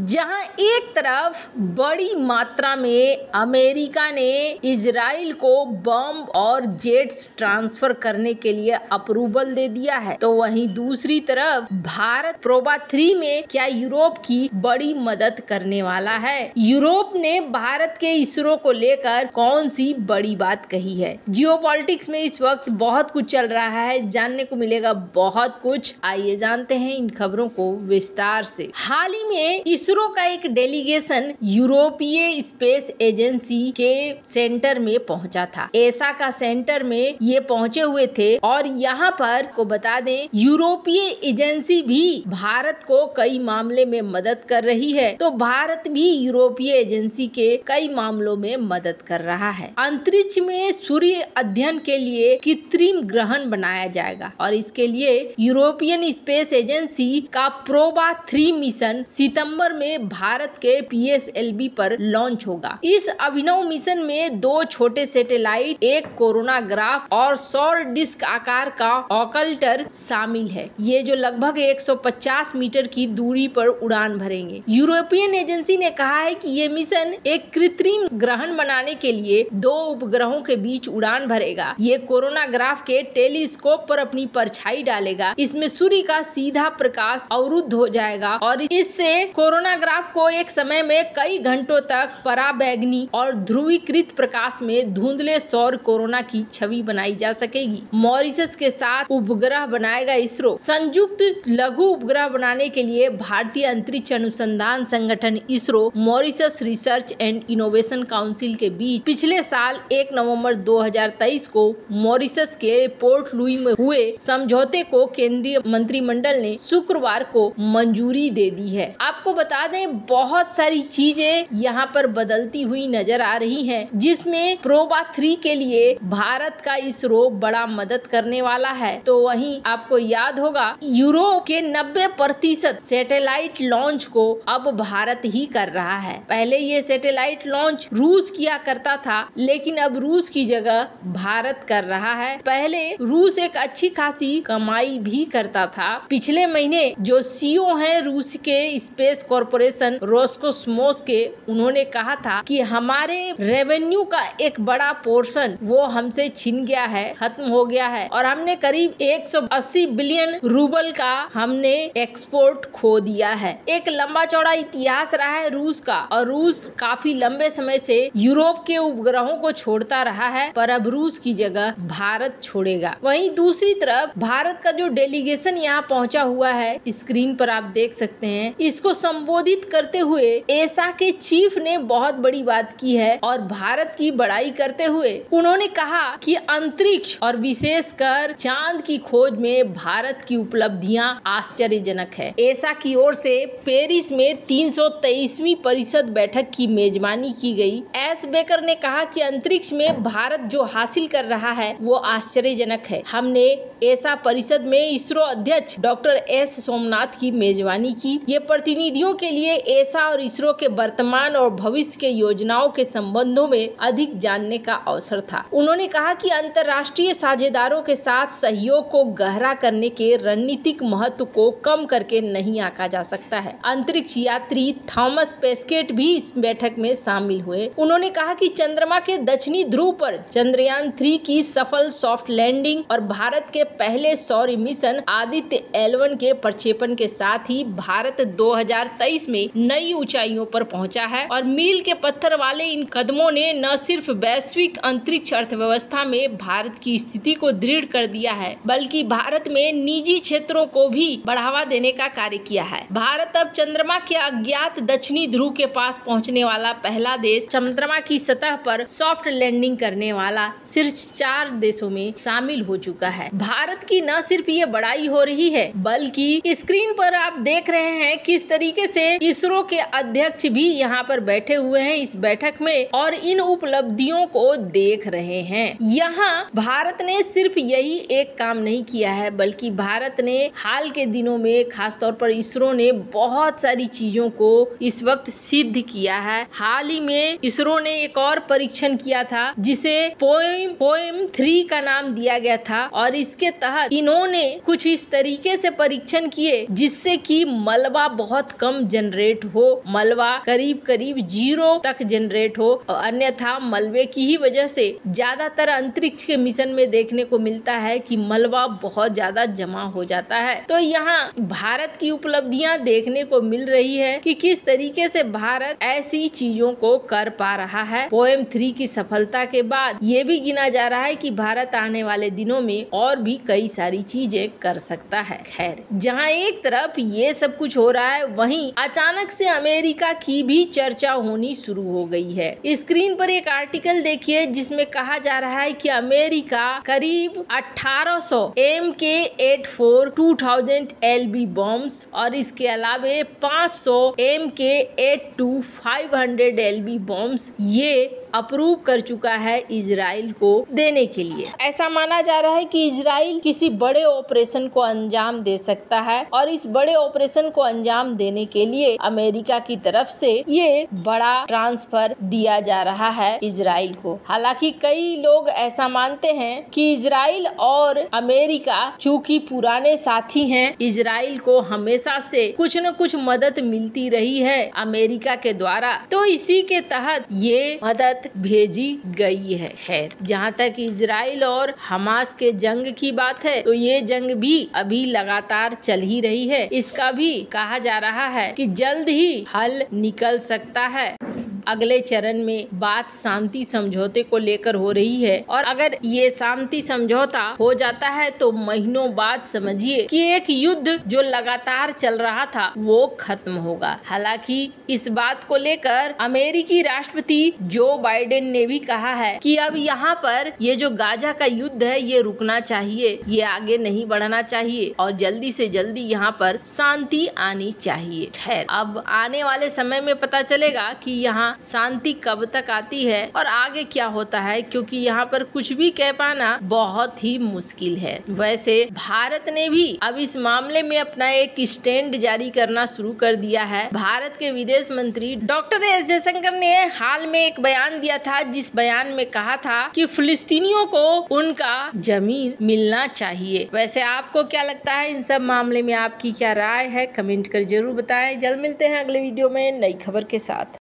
जहां एक तरफ बड़ी मात्रा में अमेरिका ने इजराइल को बम और जेट्स ट्रांसफर करने के लिए अप्रूवल दे दिया है, तो वहीं दूसरी तरफ भारत प्रोबा 3 में क्या यूरोप की बड़ी मदद करने वाला है। यूरोप ने भारत के इसरो को लेकर कौन सी बड़ी बात कही है। जियोपॉलिटिक्स में इस वक्त बहुत कुछ चल रहा है, जानने को मिलेगा बहुत कुछ। आइए जानते हैं इन खबरों को विस्तार से। हाल ही में इसरो का एक डेलीगेशन यूरोपीय स्पेस एजेंसी के सेंटर में पहुंचा था। एसा का सेंटर में ये पहुंचे हुए थे और यहाँ पर को बता दें यूरोपीय एजेंसी भी भारत को कई मामले में मदद कर रही है, तो भारत भी यूरोपीय एजेंसी के कई मामलों में मदद कर रहा है। अंतरिक्ष में सूर्य अध्ययन के लिए कृत्रिम ग्रहण बनाया जाएगा और इसके लिए यूरोपियन स्पेस एजेंसी का प्रोबा 3 मिशन सितंबर में भारत के PSLV पर लॉन्च होगा। इस अभिनव मिशन में 2 छोटे सैटेलाइट, एक कोरोनाग्राफ और सौर डिस्क आकार का ऑकल्टर शामिल है। ये जो लगभग 150 मीटर की दूरी पर उड़ान भरेंगे। यूरोपियन एजेंसी ने कहा है कि ये मिशन एक कृत्रिम ग्रहण बनाने के लिए 2 उपग्रहों के बीच उड़ान भरेगा। ये कोरोनाग्राफ के टेलीस्कोप पर अपनी परछाई डालेगा। इसमें सूर्य का सीधा प्रकाश अवरुद्ध हो जाएगा और इससे कोरोनाग्राफ को एक समय में कई घंटों तक पराबैंगनी और ध्रुवीकृत प्रकाश में धुंधले सौर कोरोना की छवि बनाई जा सकेगी। मॉरिशस के साथ उपग्रह बनाएगा इसरो। संयुक्त लघु उपग्रह बनाने के लिए भारतीय अंतरिक्ष अनुसंधान संगठन ISRO, Mauritius research and innovation council के बीच पिछले साल 1 नवंबर 2023 को मॉरिशस के पोर्ट लुई में हुए समझौते को केंद्रीय मंत्रिमंडल ने शुक्रवार को मंजूरी दे दी है। आपको बता दें बहुत सारी चीजें यहाँ पर बदलती हुई नजर आ रही हैं, जिसमें प्रोबा 3 के लिए भारत का इसरो बड़ा मदद करने वाला है। तो वहीं आपको याद होगा यूरोप के 90% सैटेलाइट लॉन्च को अब भारत ही कर रहा है। पहले ये सैटेलाइट लॉन्च रूस किया करता था, लेकिन अब रूस की जगह भारत कर रहा है। पहले रूस एक अच्छी खासी कमाई भी करता था। पिछले महीने जो CEO हैं रूस के स्पेस कॉर्पोरेशन रोस्कोस्मोस के, उन्होंने कहा था कि हमारे रेवेन्यू का एक बड़ा पोर्शन वो हमसे छिन गया है, खत्म हो गया है और हमने करीब 180 बिलियन रूबल का हमने एक्सपोर्ट खो दिया है। एक लंबा चौड़ा इतिहास रहा है रूस का और रूस काफी लंबे समय से यूरोप के उपग्रहों को छोड़ता रहा है, पर अब रूस की जगह भारत छोड़ेगा। वहीं दूसरी तरफ भारत का जो डेलीगेशन यहाँ पहुँचा हुआ है, स्क्रीन पर आप देख सकते हैं, इसको संबोधित करते हुए एसा के चीफ ने बहुत बड़ी बात की है और भारत की बड़ाई करते हुए उन्होंने कहा कि अंतरिक्ष और विशेषकर चांद की खोज में भारत की उपलब्धियां आश्चर्यजनक है। एसा की ओर से पेरिस में 323वीं परिषद बैठक की मेजबानी की गई। एस बेकर ने कहा कि अंतरिक्ष में भारत जो हासिल कर रहा है वो आश्चर्यजनक है। हमने एसा परिषद में इसरो अध्यक्ष डॉक्टर एस सोमनाथ की मेजबानी की। ये प्रतिनिधियों के लिए एसा और इसरो के वर्तमान और भविष्य के योजनाओं के संबंधों में अधिक जानने का अवसर था। उन्होंने कहा कि अंतर्राष्ट्रीय साझेदारोों के साथ सहयोग को गहरा करने के रणनीतिक महत्व को कम करके नहीं आंका जा सकता है। अंतरिक्ष यात्री थॉमस पेस्केट भी इस बैठक में शामिल हुए। उन्होंने कहा कि चंद्रमा के दक्षिणी ध्रुव पर चंद्रयान 3 की सफल सॉफ्ट लैंडिंग और भारत के पहले सौर मिशन आदित्य L1 के प्रक्षेपण के साथ ही भारत 2023 में नई ऊंचाइयों पर पहुंचा है और मील के पत्थर वाले इन कदमों ने न सिर्फ वैश्विक अंतरिक्ष अर्थव्यवस्था में भारत की स्थिति को दृढ़ कर दिया है, बल्कि भारत में निजी क्षेत्रों को भी बढ़ावा देने का कार्य किया है। भारत अब चंद्रमा के अज्ञात दक्षिणी ध्रुव के पास पहुंचने वाला पहला देश, चंद्रमा की सतह पर सॉफ्ट लैंडिंग करने वाला शीर्ष 4 देशों में शामिल हो चुका है। भारत की न सिर्फ ये बड़ाई हो रही है, बल्कि स्क्रीन पर आप देख रहे हैं किस तरीके से इसरो के अध्यक्ष भी यहाँ पर बैठे हुए हैं इस बैठक में और इन उपलब्धियों को देख रहे हैं। यहाँ भारत ने सिर्फ यही एक काम नहीं किया है, बल्कि भारत ने हाल के दिनों में खासतौर पर इसरो ने बहुत सारी चीजों को इस वक्त सिद्ध किया है। हाल ही में इसरो ने एक और परीक्षण किया था जिसे पोएम 3 का नाम दिया गया था और इसके तहत इन्होंने कुछ इस तरीके से परीक्षण किए जिससे कि मलबा बहुत कम जनरेट हो, मलबा करीब करीब 0 तक जनरेट हो, अन्यथा मलबे की ही वजह से ज्यादातर अंतरिक्ष के मिशन में देखने को मिलता है कि मलबा बहुत ज्यादा जमा हो जाता है। तो यहाँ भारत की उपलब्धियां देखने को मिल रही है कि किस तरीके से भारत ऐसी चीजों को कर पा रहा है। पोएम 3 की सफलता के बाद ये भी गिना जा रहा है कि भारत आने वाले दिनों में और भी कई सारी चीजें कर सकता है। खैर, जहाँ एक तरफ ये सब कुछ हो रहा है, वहीं अचानक से अमेरिका की भी चर्चा होनी शुरू हो गई है। स्क्रीन पर एक आर्टिकल देखिए जिसमें कहा जा रहा है कि अमेरिका करीब 1800 MK-84 2000 LB बॉम्ब्स और इसके अलावे 500 MK-82 500 LB बॉम्ब्स ये अप्रूव कर चुका है इजराइल को देने के लिए। ऐसा माना जा रहा है कि इजराइल किसी बड़े ऑपरेशन को अंजाम दे सकता है और इस बड़े ऑपरेशन को अंजाम देने के लिए अमेरिका की तरफ से ये बड़ा ट्रांसफर दिया जा रहा है इजराइल को। हालांकि कई लोग ऐसा मानते हैं कि इजराइल और अमेरिका चूंकि पुराने साथी हैं, इजराइल को हमेशा से कुछ न कुछ मदद मिलती रही है अमेरिका के द्वारा, तो इसी के तहत ये मदद भेजी गई है। खैर, जहाँ तक इजराइल और हमास के जंग की बात है, तो ये जंग भी अभी लगातार चल ही रही है। इसका भी कहा जा रहा है कि जल्द ही हल निकल सकता है। अगले चरण में बात शांति समझौते को लेकर हो रही है और अगर ये शांति समझौता हो जाता है तो महीनों बाद समझिए कि एक युद्ध जो लगातार चल रहा था वो खत्म होगा। हालांकि इस बात को लेकर अमेरिकी राष्ट्रपति जो बाइडेन ने भी कहा है कि अब यहाँ पर ये जो गाजा का युद्ध है ये रुकना चाहिए, ये आगे नहीं बढ़ना चाहिए और जल्दी से जल्दी यहाँ पर शांति आनी चाहिए। खैर, अब आने वाले समय में पता चलेगा कि यहाँ शांति कब तक आती है और आगे क्या होता है, क्योंकि यहाँ पर कुछ भी कह पाना बहुत ही मुश्किल है। वैसे भारत ने भी अब इस मामले में अपना एक स्टैंड जारी करना शुरू कर दिया है। भारत के विदेश मंत्री डॉक्टर एस जयशंकर ने हाल में एक बयान दिया था, जिस बयान में कहा था कि फिलिस्तीनियों को उनका जमीन मिलना चाहिए। वैसे आपको क्या लगता है इन सब मामले में, आपकी क्या राय है, कमेंट कर जरूर बताएं। जल्द मिलते हैं अगले वीडियो में नई खबर के साथ।